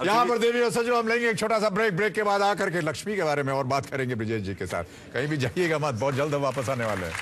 यहाँ पर देवी और सजो हम लेंगे एक छोटा सा ब्रेक के बाद आकर के लक्ष्मी के बारे में और बात करेंगे ब्रिजेश जी के साथ। कहीं भी जाइएगा मत, बहुत जल्द वापस आने वाले हैं।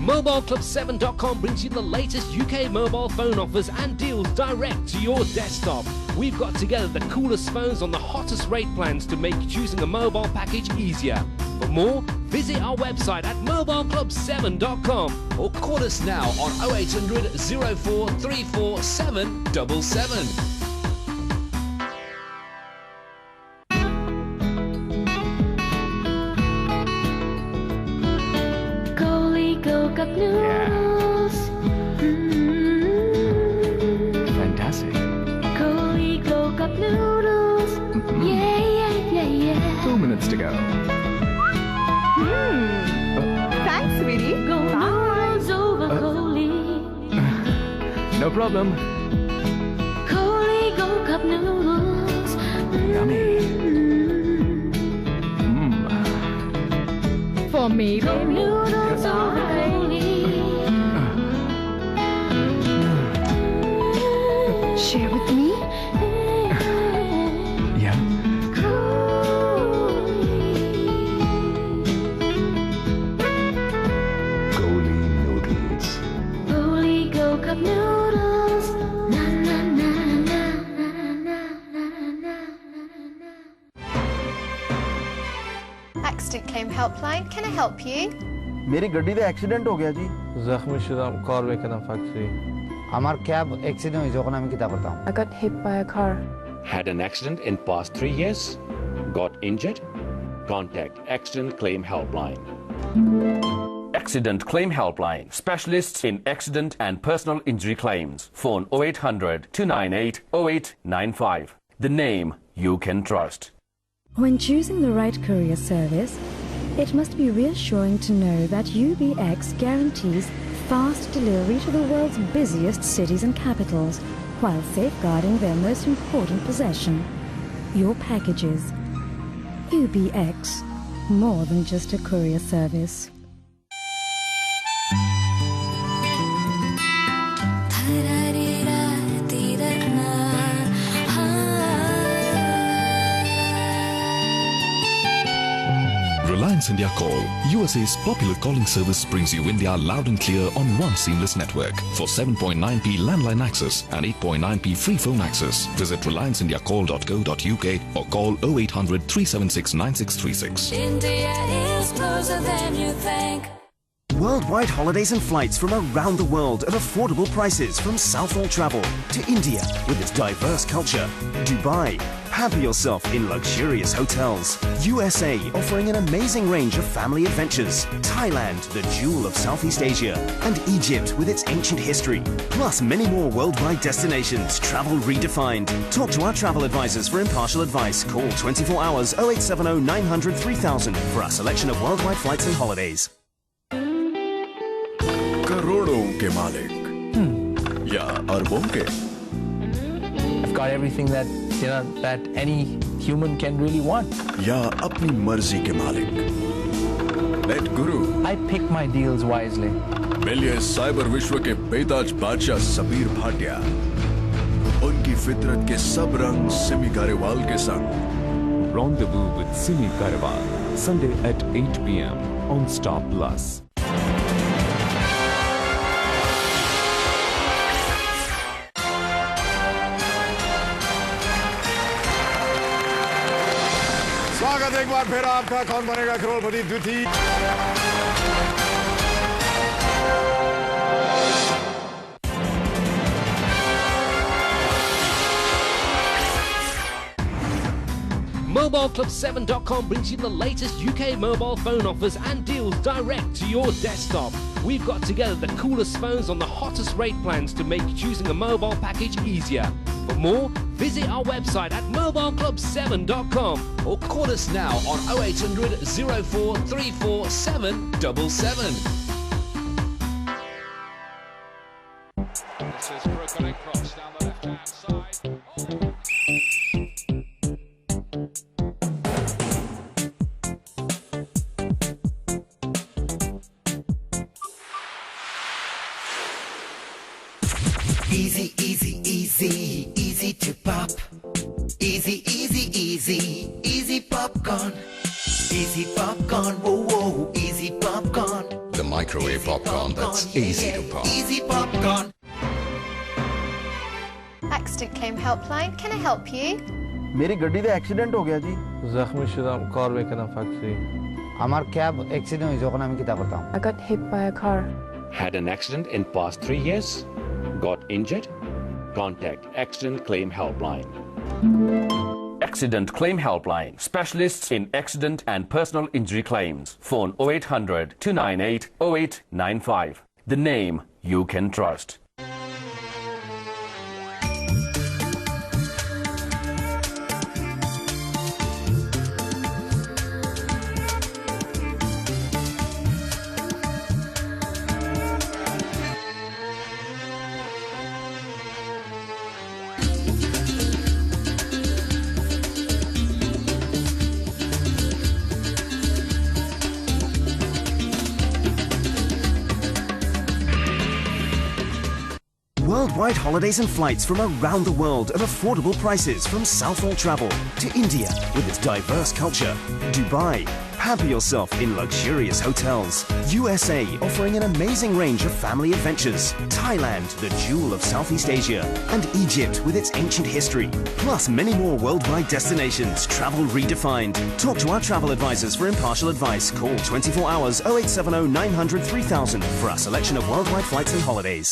MobileClub7.com brings you the latest UK mobile phone offers and deals direct to your desktop. We've got together the coolest phones on the hottest rate plans to make choosing a mobile package easier. For more, visit our website at MobileClub7.com or call us now on 0800 04 34 777. Cup noodles. Fantastic. Coley Glow Cup noodles. Yeah. 2 minutes to go. Thanks, sweetie. Go noodles over Coley. No problem. Coley Glow Cup noodles. Yummy. For me, Go noodles over Coley. share with me. Yeah. Coley noodles. Coley Glow Cup noodles. Na na na na na na na na. Accident Claim Helpline, can I help you? मेरी गड्डी दा accident हो गया जी। जख्मी शुदा car मेकना factory. हमार cab accident हुई जो मैं किताब पढ़ता हूँ। I got hit by a car. Had an accident in past 3 years? Got injured? Contact Accident Claim Helpline. Accident Claim Helpline. Specialists in accident and personal injury claims. Phone 0800 298 0895. The name you can trust. When choosing the right courier service, it must be reassuring to know that UBX guarantees fast delivery to the world's busiest cities and capitals, while safeguarding their most important possession, your packages. UBX, more than just a courier service. Reliance India Call, USA's popular calling service, brings you India loud and clear on one seamless network. For 7.9p landline access and 8.9p free phone access, visit relianceindiacall.co.uk or call 0800 376 9636. India is closer than you think. Worldwide holidays and flights from around the world at affordable prices from Southall Travel to India with its diverse culture. Dubai, pamper yourself in luxurious hotels. USA, offering an amazing range of family adventures. Thailand, the jewel of Southeast Asia. And Egypt with its ancient history. Plus many more worldwide destinations. Travel redefined. Talk to our travel advisors for impartial advice. Call 24 hours 0870 900 3000 for our selection of worldwide flights and holidays. करोड़ों के मालिक या अरबों के? I've got everything that that any human can really want. या अपनी मर्जी के मालिक? Let Guru. I pick my deals wisely. मिलिए साइबर विश्व के बेताज बादशाह सबीर भाटिया, उनकी फितरत के सब रंग सिमी गारेवाल के संग। Rendezvous with Simi Garewal, Sunday at 8 p.m. on Star Plus. स्वागत एक बार फिर आपका कौन बनेगा करोड़पति द्वितीय MobileClub7.com brings you the latest UK mobile phone offers and deals direct to your desktop. We've got together the coolest phones on the hottest rate plans to make choosing a mobile package easier. For more, visit our website at MobileClub7.com or call us now on 0800 04 34 777. Easy, easy, easy, easy to pop. Easy, easy, easy, easy popcorn. Easy popcorn, whoa, whoa, easy popcorn. The microwave popcorn that's easy to pop. Easy popcorn. Accident claim helpline, can I help you? मेरी गड्डी ਦਾ accident हो गया जी जख्मी शुदा car Vecna factory আমার cab accident হয়েছে যখন আমি কিতা করতাম I got hit by a car. Had an accident in past 3 years? Got injured? Contact Accident Claim Helpline. Accident Claim Helpline. Specialists in accident and personal injury claims. Phone 0800 298 0895. The name you can trust. Worldwide holidays and flights from around the world at affordable prices from Southall Travel to India with its diverse culture, Dubai. Pamper yourself in luxurious hotels. USA offering an amazing range of family adventures. Thailand, the jewel of Southeast Asia. And Egypt with its ancient history. Plus many more worldwide destinations. Travel redefined. Talk to our travel advisors for impartial advice. Call 24 hours 0870 900 3000 for our selection of worldwide flights and holidays.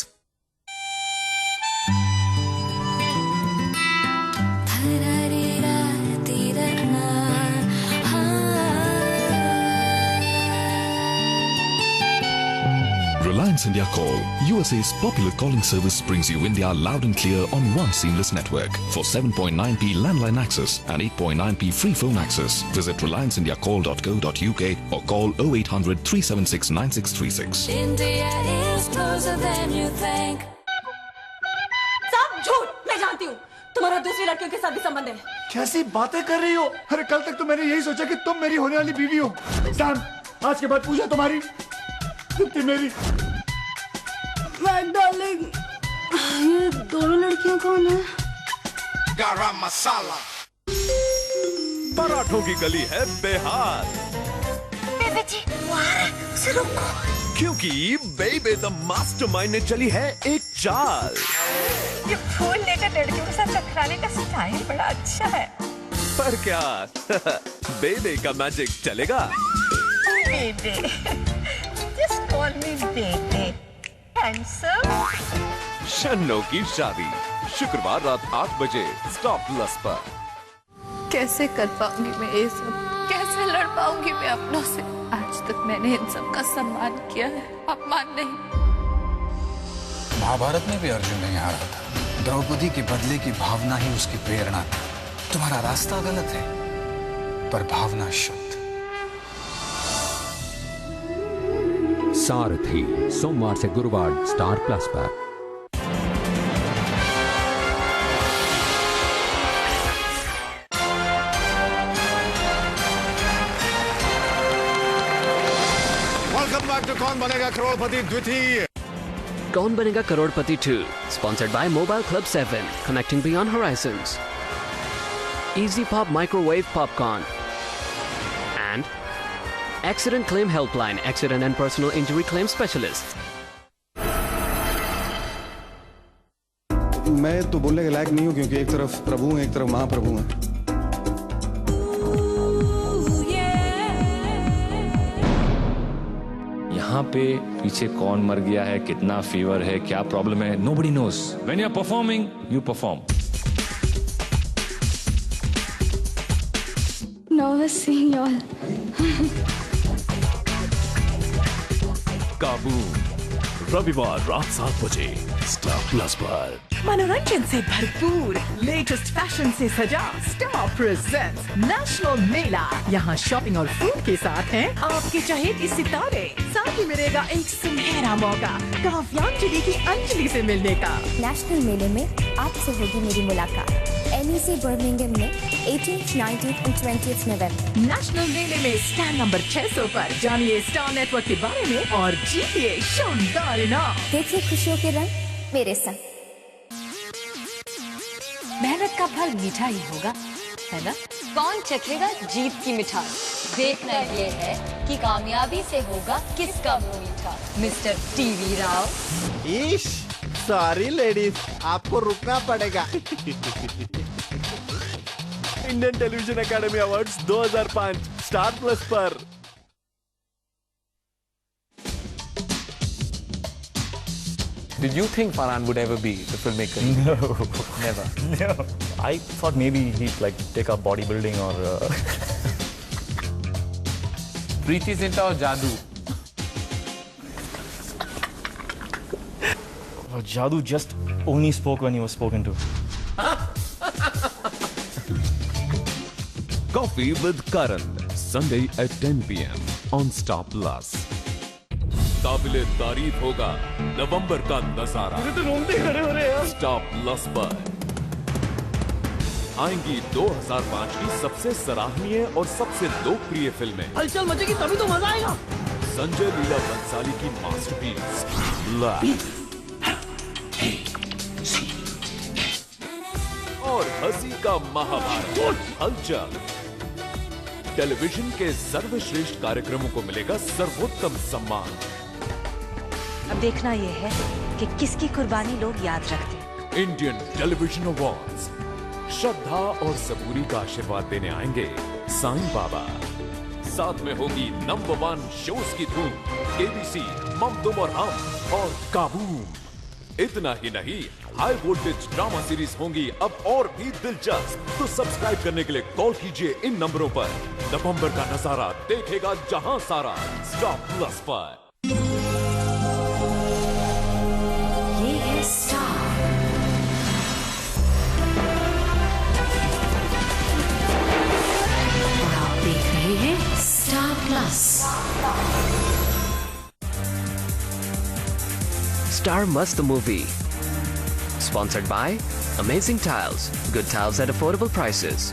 Reliance India Call, USA's popular calling service, brings you India loud and clear on one seamless network. For 7.9p landline access and 8.9p free phone access, visit relianceindiacall.co.uk or call 0800 376 9636. India is closer than you think. सब झूठ, मैं जानती हूँ तुम्हारा दूसरी लड़कियों के साथ भी संबंध है। कैसी बातें कर रही हो? अरे कल तक तो मैंने यही सोचा कि तुम मेरी होने वाली बीवी हो। सैम, आज के बाद पूजा तुम्हारी, तृप्ति मेरी। डार्लिंग, ये दोनों लड़कियां कौन है? गरम मसाला। पराठों की गली है बेहाल। क्योंकि बेबे द मास्टरमाइंड ने चली है एक चाल। ये फूल लेकर लड़कियों के साथ चकराने का स्टाइल बड़ा अच्छा है। पर क्या बेबे का मैजिक चलेगा? बेबे, just call me बेबे। Handsome। शन्नो की शादी शुक्रवार रात 8 बजे स्टॉप प्लस पर। कैसे कर पाऊंगी मैं ये सब? कैसे लड़ पाऊंगी मैं अपनों से? आज तक मैंने इन सब का सम्मान किया है, अपमान नहीं। महाभारत में भी अर्जुन नहीं आ रहा था। द्रौपदी के बदले की भावना ही उसकी प्रेरणा थी। तुम्हारा रास्ता गलत है, पर भावना शुद्ध। सारथी सोमवार से गुरुवार स्टार प्लस पर। वेलकम बैक टू कौन बनेगा करोड़पति द्वितीय। Kaun Banega Crorepati 2, sponsored by Mobile Club 7, connecting beyond horizons. Easy Pop Microwave Popcorn. And Accident Claim Helpline, Accident and Personal Injury Claim Specialist. मैं तो बोलने के लायक नहीं हूँ क्योंकि एक तरफ प्रभु है, एक तरफ महाप्रभु है। यहाँ पे पीछे कौन मर गया है, कितना फीवर है, क्या प्रॉब्लम है, nobody knows. When you are performing, you perform. Nervous seeing y'all. काबू रविवार रात 7 बजे स्टार प्लस पर। मनोरंजन से भरपूर, लेटेस्ट फैशन से सजा स्टार प्रेजेंट्स नेशनल मेला। यहाँ शॉपिंग और फूड के साथ हैं आपके चहेते सितारे। साथ ही मिलेगा एक सुनहरा मौका काव्यांजलि की अंजलि से मिलने का। नेशनल मेले में आपसे होगी मेरी मुलाकात। NEC बर्मिंघम में 18th, 19th and 20th November. National मेले में स्टैंड नंबर 600 पर जानिए स्टार नेटवर्क के बारे में और जीतिए शानदार इनाम। देखिए खुशियों के रंग मेरे संग। मेहनत का फल मीठा ही होगा, है ना? कौन चखेगा जीत की मिठाई? देखना ये है कि कामयाबी से होगा किसका मुंह मीठा। Mister TV Rao. ईश, सॉरी लेडीज, आपको रुकना पड़ेगा। Indian television academy awards 2005 star plus पर। Did you think Farhan would ever be the filmmaker? No. Never. No. I thought maybe he'd like take up bodybuilding or. Preeti Zinta or Jadoo? Jadoo just only spoke when he was spoken to. Coffee with Karan, Sunday at 10 p.m. on Star Plus. काबिले तारीफ होगा नवंबर का नजारा। तो रोंगटे खड़े हो रहे हैं। स्टार प्लस पर आएंगी 2005 की सबसे सराहनीय और सबसे लोकप्रिय फिल्में। हलचल मचेगी तभी तो मजा आएगा। संजय लीला बंसाली की मास्टरपीस ब्लैक और हंसी का महाभारत हलचल। टेलीविजन के सर्वश्रेष्ठ कार्यक्रमों को मिलेगा सर्वोत्तम सम्मान। अब देखना यह है कि किसकी कुर्बानी लोग याद रखते हैं। इंडियन टेलीविजन अवार्ड्स श्रद्धा और सबूरी का आशीर्वाद देने आएंगे साईं बाबा। साथ में होगी नंबर 1 शोज की धूम, KBC, मम तुम और हम और काबूम। इतना ही नहीं, हाई वोल्टेज ड्रामा सीरीज होंगी अब और भी दिलचस्प। तो सब्सक्राइब करने के लिए कॉल कीजिए इन नंबरों पर। नवंबर का नजारा देखेगा जहां सारा स्टार प्लस पर। ये है स्टार। और आप देख रहे हैं star plus. Star Must the movie. Sponsored by Amazing Tiles. Good tiles at affordable prices.